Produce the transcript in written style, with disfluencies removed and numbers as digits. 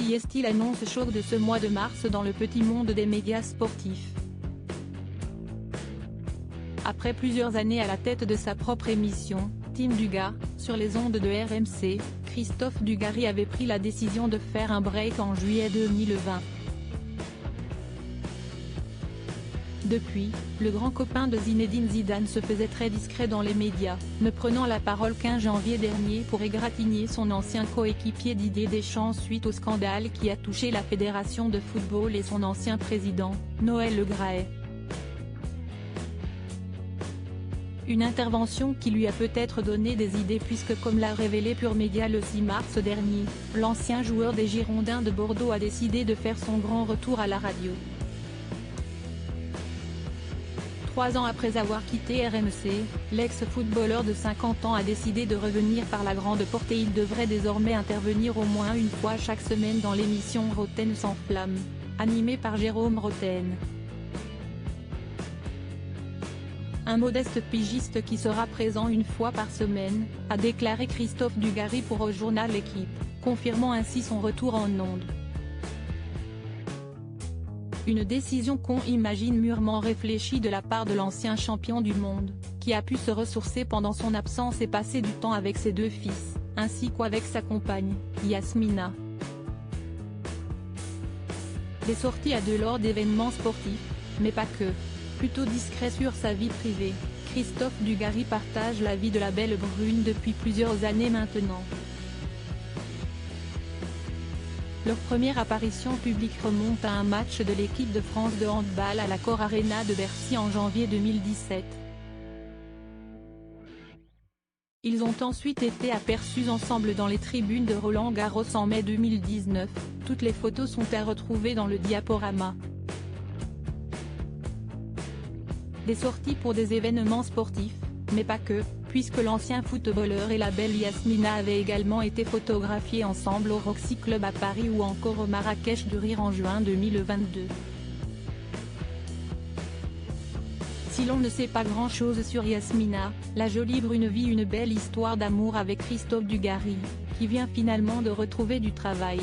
est-il annonce choc de ce mois de mars dans le petit monde des médias sportifs. Après plusieurs années à la tête de sa propre émission, Team Dugas, sur les ondes de RMC, Christophe Dugarry avait pris la décision de faire un break en juillet 2020. Depuis, le grand copain de Zinedine Zidane se faisait très discret dans les médias, ne prenant la parole qu'un janvier dernier pour égratigner son ancien coéquipier Didier Deschamps suite au scandale qui a touché la fédération de football et son ancien président, Noël Le Graët. Une intervention qui lui a peut-être donné des idées puisque comme l'a révélé Pure Média le 6 mars dernier, l'ancien joueur des Girondins de Bordeaux a décidé de faire son grand retour à la radio. 3 ans après avoir quitté RMC, l'ex-footballeur de 50 ans a décidé de revenir par la grande porte et il devrait désormais intervenir au moins une fois chaque semaine dans l'émission Roten sans flamme, animée par Jérôme Roten. Un modeste pigiste qui sera présent une fois par semaine, a déclaré Christophe Dugarry pour au journal L'Équipe, confirmant ainsi son retour en ondes. Une décision qu'on imagine mûrement réfléchie de la part de l'ancien champion du monde, qui a pu se ressourcer pendant son absence et passer du temps avec ses 2 fils, ainsi qu'avec sa compagne, Yasmina. Des sorties à de lors d'événements sportifs, mais pas que. Plutôt discret sur sa vie privée, Christophe Dugarry partage la vie de la belle brune depuis plusieurs années maintenant. Leur première apparition publique remonte à un match de l'équipe de France de handball à l'Accor Arena de Bercy en janvier 2017. Ils ont ensuite été aperçus ensemble dans les tribunes de Roland-Garros en mai 2019, toutes les photos sont à retrouver dans le diaporama. Des sorties pour des événements sportifs, mais pas que, puisque l'ancien footballeur et la belle Yasmina avaient également été photographiés ensemble au Roxy Club à Paris ou encore au Marrakech du Rire en juin 2022. Si l'on ne sait pas grand-chose sur Yasmina, la jolie brune vit une belle histoire d'amour avec Christophe Dugarry, qui vient finalement de retrouver du travail.